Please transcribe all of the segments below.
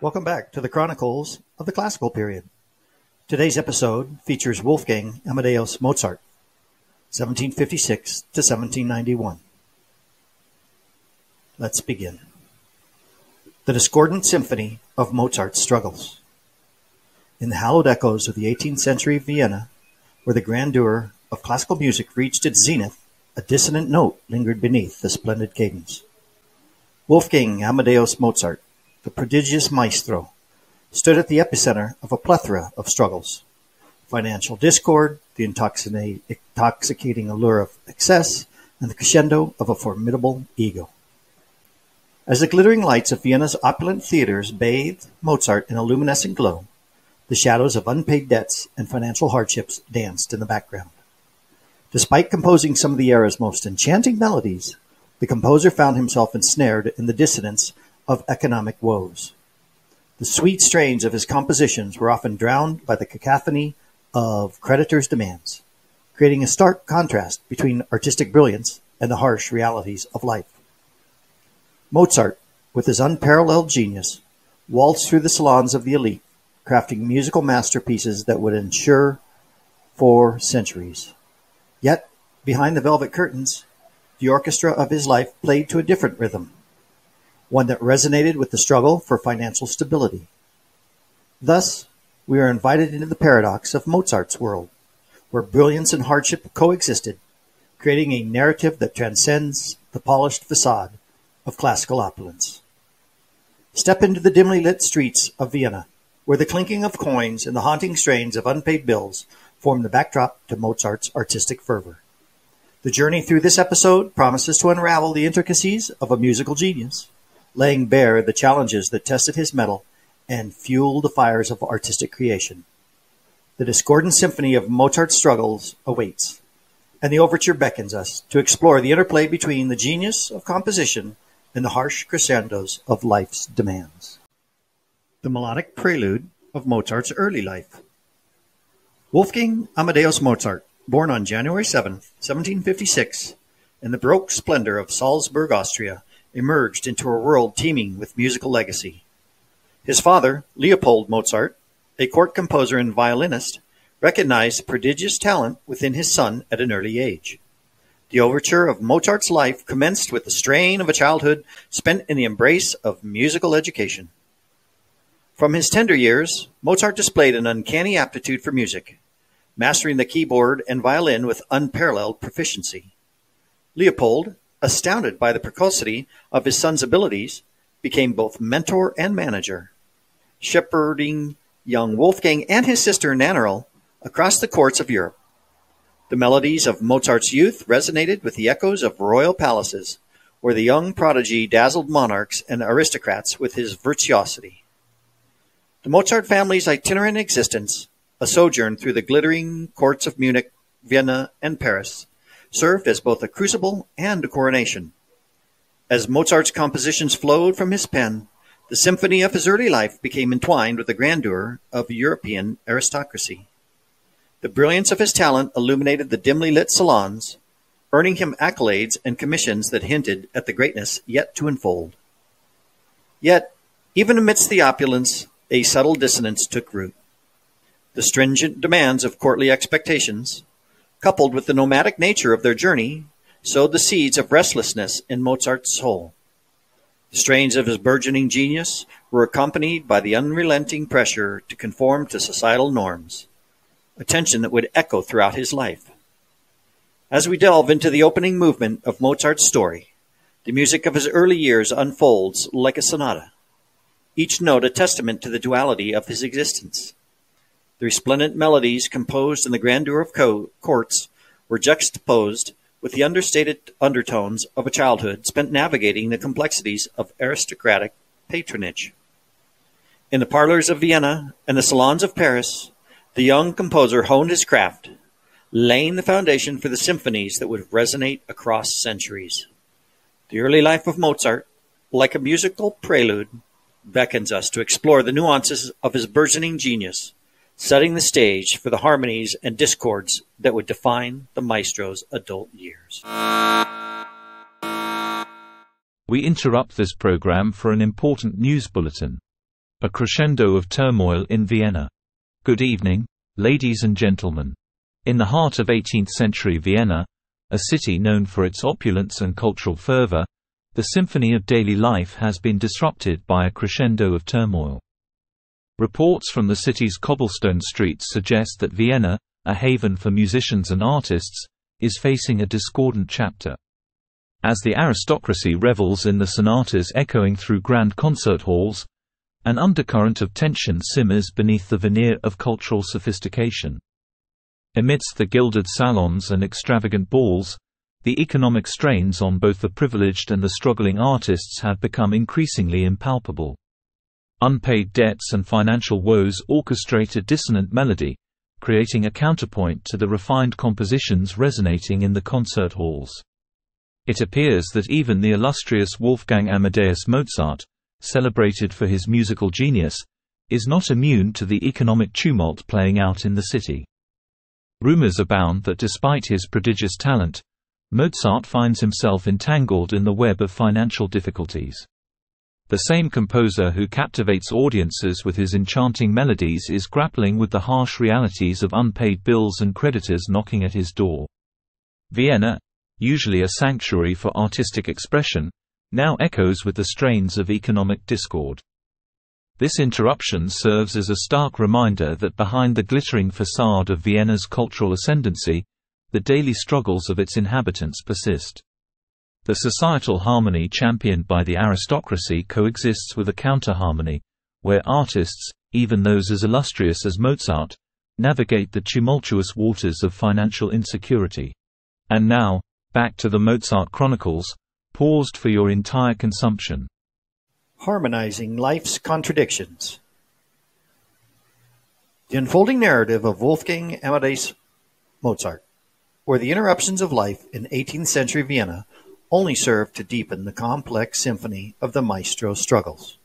Welcome back to the Chronicles of the Classical Period. Today's episode features Wolfgang Amadeus Mozart, 1756 to 1791. Let's begin. The discordant symphony of Mozart's struggles. In the hallowed echoes of the 18th century Vienna, where the grandeur of classical music reached its zenith, a dissonant note lingered beneath the splendid cadence. Wolfgang Amadeus Mozart, the prodigious maestro, stood at the epicenter of a plethora of struggles: financial discord, the intoxicating allure of excess, and the crescendo of a formidable ego. As the glittering lights of Vienna's opulent theaters bathed Mozart in a luminescent glow, the shadows of unpaid debts and financial hardships danced in the background. Despite composing some of the era's most enchanting melodies, the composer found himself ensnared in the dissonance of economic woes. The sweet strains of his compositions were often drowned by the cacophony of creditors' demands, creating a stark contrast between artistic brilliance and the harsh realities of life. Mozart, with his unparalleled genius, waltzed through the salons of the elite, crafting musical masterpieces that would endure for centuries. Yet, behind the velvet curtains, the orchestra of his life played to a different rhythm, one that resonated with the struggle for financial stability. Thus, we are invited into the paradox of Mozart's world, where brilliance and hardship coexisted, creating a narrative that transcends the polished facade of classical opulence. Step into the dimly lit streets of Vienna, where the clinking of coins and the haunting strains of unpaid bills form the backdrop to Mozart's artistic fervor. The journey through this episode promises to unravel the intricacies of a musical genius, laying bare the challenges that tested his mettle and fueled the fires of artistic creation. The discordant symphony of Mozart's struggles awaits, and the overture beckons us to explore the interplay between the genius of composition and the harsh crescendos of life's demands. The melodic prelude of Mozart's early life. Wolfgang Amadeus Mozart, born on January 7, 1756, in the Baroque splendor of Salzburg, Austria, emerged into a world teeming with musical legacy. His father, Leopold Mozart, a court composer and violinist, recognized prodigious talent within his son at an early age. The overture of Mozart's life commenced with the strain of a childhood spent in the embrace of musical education. From his tender years, Mozart displayed an uncanny aptitude for music, mastering the keyboard and violin with unparalleled proficiency. Leopold, astounded by the precocity of his son's abilities, became both mentor and manager, shepherding young Wolfgang and his sister Nannerl across the courts of Europe. The melodies of Mozart's youth resonated with the echoes of royal palaces, where the young prodigy dazzled monarchs and aristocrats with his virtuosity. The Mozart family's itinerant existence, a sojourn through the glittering courts of Munich, Vienna, and Paris, served as both a crucible and a coronation. As Mozart's compositions flowed from his pen, the symphony of his early life became entwined with the grandeur of European aristocracy. The brilliance of his talent illuminated the dimly lit salons, earning him accolades and commissions that hinted at the greatness yet to unfold. Yet, even amidst the opulence, a subtle dissonance took root. The stringent demands of courtly expectations, coupled with the nomadic nature of their journey, sowed the seeds of restlessness in Mozart's soul. The strains of his burgeoning genius were accompanied by the unrelenting pressure to conform to societal norms, a tension that would echo throughout his life. As we delve into the opening movement of Mozart's story, the music of his early years unfolds like a sonata, each note a testament to the duality of his existence. The resplendent melodies composed in the grandeur of courts were juxtaposed with the understated undertones of a childhood spent navigating the complexities of aristocratic patronage. In the parlors of Vienna and the salons of Paris, the young composer honed his craft, laying the foundation for the symphonies that would resonate across centuries. The early life of Mozart, like a musical prelude, beckons us to explore the nuances of his burgeoning genius, setting the stage for the harmonies and discords that would define the maestro's adult years. We interrupt this program for an important news bulletin. A crescendo of turmoil in Vienna. Good evening, ladies and gentlemen. In the heart of 18th-century Vienna, a city known for its opulence and cultural fervor, the symphony of daily life has been disrupted by a crescendo of turmoil. Reports from the city's cobblestone streets suggest that Vienna, a haven for musicians and artists, is facing a discordant chapter. As the aristocracy revels in the sonatas echoing through grand concert halls, an undercurrent of tension simmers beneath the veneer of cultural sophistication. Amidst the gilded salons and extravagant balls, the economic strains on both the privileged and the struggling artists have become increasingly impalpable. Unpaid debts and financial woes orchestrate a dissonant melody, creating a counterpoint to the refined compositions resonating in the concert halls. It appears that even the illustrious Wolfgang Amadeus Mozart, celebrated for his musical genius, is not immune to the economic tumult playing out in the city. Rumors abound that despite his prodigious talent, Mozart finds himself entangled in the web of financial difficulties. The same composer who captivates audiences with his enchanting melodies is grappling with the harsh realities of unpaid bills and creditors knocking at his door. Vienna, usually a sanctuary for artistic expression, now echoes with the strains of economic discord. This interruption serves as a stark reminder that behind the glittering facade of Vienna's cultural ascendancy, the daily struggles of its inhabitants persist. The societal harmony championed by the aristocracy coexists with a counter-harmony, where artists, even those as illustrious as Mozart, navigate the tumultuous waters of financial insecurity. And now, back to the Mozart Chronicles, paused for your entire consumption. Harmonizing life's contradictions. The unfolding narrative of Wolfgang Amadeus Mozart, where the interruptions of life in 18th century Vienna only served to deepen the complex symphony of the maestro's struggles.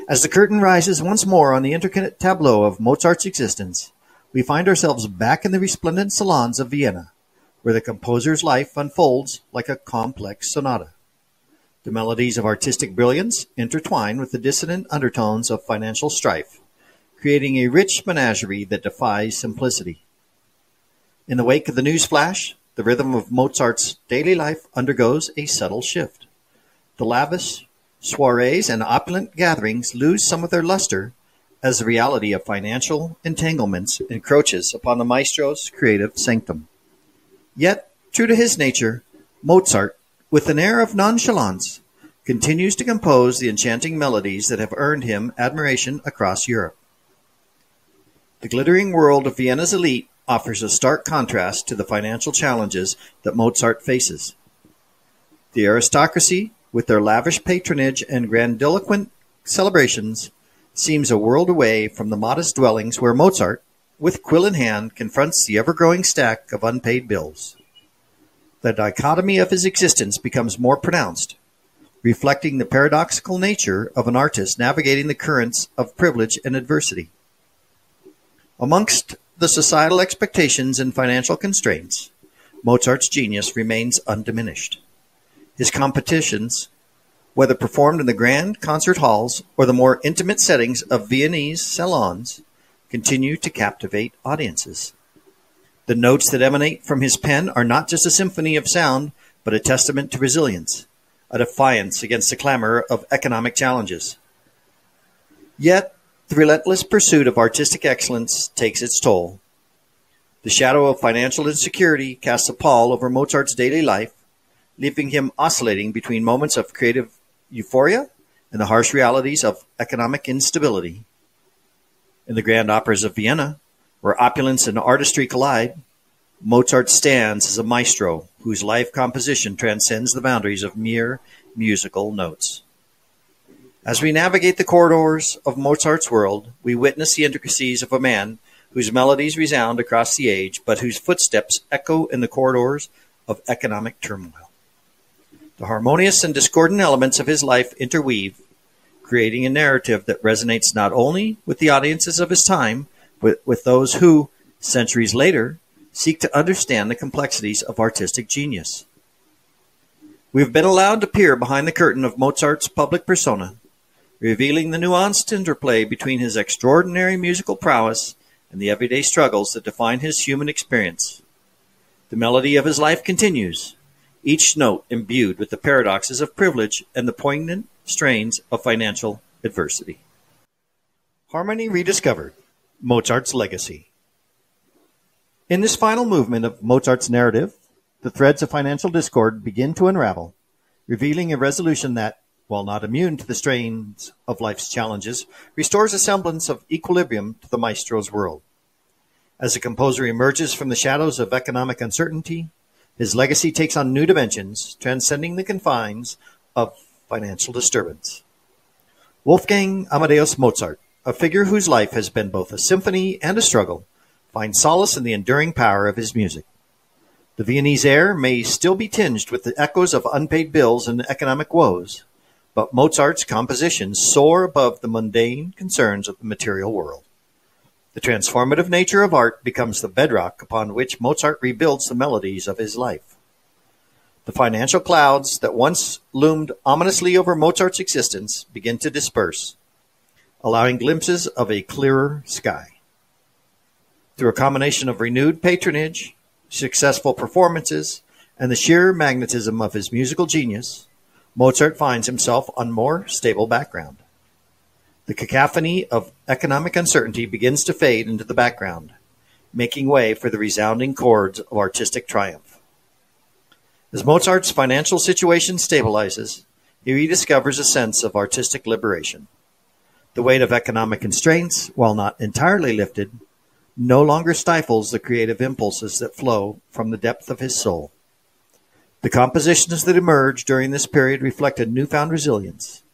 As the curtain rises once more on the intricate tableau of Mozart's existence, we find ourselves back in the resplendent salons of Vienna, where the composer's life unfolds like a complex sonata. The melodies of artistic brilliance intertwine with the dissonant undertones of financial strife, creating a rich menagerie that defies simplicity. In the wake of the news flash, the rhythm of Mozart's daily life undergoes a subtle shift. The lavish soirees and opulent gatherings lose some of their luster as the reality of financial entanglements encroaches upon the maestro's creative sanctum. Yet, true to his nature, Mozart, with an air of nonchalance, continues to compose the enchanting melodies that have earned him admiration across Europe. The glittering world of Vienna's elite offers a stark contrast to the financial challenges that Mozart faces. The aristocracy, with their lavish patronage and grandiloquent celebrations, seems a world away from the modest dwellings where Mozart, with quill in hand, confronts the ever-growing stack of unpaid bills. The dichotomy of his existence becomes more pronounced, reflecting the paradoxical nature of an artist navigating the currents of privilege and adversity. Amongst the societal expectations and financial constraints, Mozart's genius remains undiminished. His compositions, whether performed in the grand concert halls or the more intimate settings of Viennese salons, continue to captivate audiences. The notes that emanate from his pen are not just a symphony of sound, but a testament to resilience, a defiance against the clamor of economic challenges. Yet, the relentless pursuit of artistic excellence takes its toll. The shadow of financial insecurity casts a pall over Mozart's daily life, leaving him oscillating between moments of creative euphoria and the harsh realities of economic instability. In the grand operas of Vienna, where opulence and artistry collide, Mozart stands as a maestro whose life composition transcends the boundaries of mere musical notes. As we navigate the corridors of Mozart's world, we witness the intricacies of a man whose melodies resound across the age, but whose footsteps echo in the corridors of economic turmoil. The harmonious and discordant elements of his life interweave, creating a narrative that resonates not only with the audiences of his time, but with those who, centuries later, seek to understand the complexities of artistic genius. We have been allowed to peer behind the curtain of Mozart's public persona, revealing the nuanced interplay between his extraordinary musical prowess and the everyday struggles that define his human experience. The melody of his life continues, each note imbued with the paradoxes of privilege and the poignant strains of financial adversity. Harmony Rediscovered, Mozart's Legacy. In this final movement of Mozart's narrative, the threads of financial discord begin to unravel, revealing a resolution that, while not immune to the strains of life's challenges, restores a semblance of equilibrium to the maestro's world. As the composer emerges from the shadows of economic uncertainty, his legacy takes on new dimensions, transcending the confines of financial disturbance. Wolfgang Amadeus Mozart, a figure whose life has been both a symphony and a struggle, finds solace in the enduring power of his music. The Viennese air may still be tinged with the echoes of unpaid bills and economic woes, but Mozart's compositions soar above the mundane concerns of the material world. The transformative nature of art becomes the bedrock upon which Mozart rebuilds the melodies of his life. The financial clouds that once loomed ominously over Mozart's existence begin to disperse, allowing glimpses of a clearer sky. Through a combination of renewed patronage, successful performances, and the sheer magnetism of his musical genius, Mozart finds himself on more stable background. The cacophony of economic uncertainty begins to fade into the background, making way for the resounding chords of artistic triumph. As Mozart's financial situation stabilizes, he rediscovers a sense of artistic liberation. The weight of economic constraints, while not entirely lifted, no longer stifles the creative impulses that flow from the depth of his soul. The compositions that emerge during this period reflect a newfound resilience,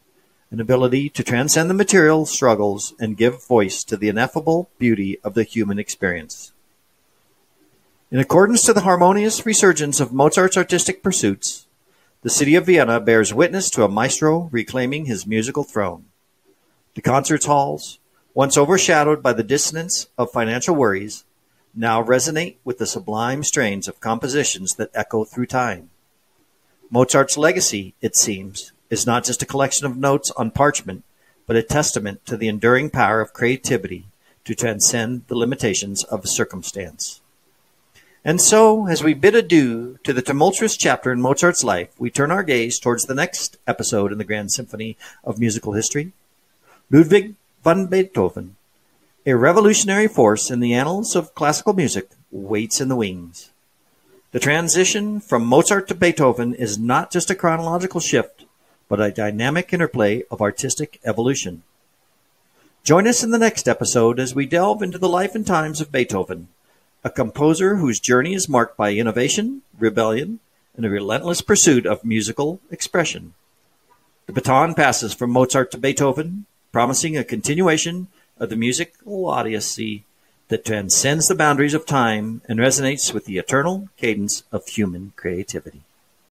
an ability to transcend the material struggles and give voice to the ineffable beauty of the human experience. In accordance to the harmonious resurgence of Mozart's artistic pursuits, the city of Vienna bears witness to a maestro reclaiming his musical throne. The concert halls, once overshadowed by the dissonance of financial worries, now resonate with the sublime strains of compositions that echo through time. Mozart's legacy, it seems, is not just a collection of notes on parchment, but a testament to the enduring power of creativity to transcend the limitations of circumstance. And so, as we bid adieu to the tumultuous chapter in Mozart's life, we turn our gaze towards the next episode in the Grand Symphony of musical history. Ludwig van Beethoven, a revolutionary force in the annals of classical music, waits in the wings. The transition from Mozart to Beethoven is not just a chronological shift, but a dynamic interplay of artistic evolution. Join us in the next episode as we delve into the life and times of Beethoven, a composer whose journey is marked by innovation, rebellion, and a relentless pursuit of musical expression. The baton passes from Mozart to Beethoven, promising a continuation of the musical odyssey that transcends the boundaries of time and resonates with the eternal cadence of human creativity.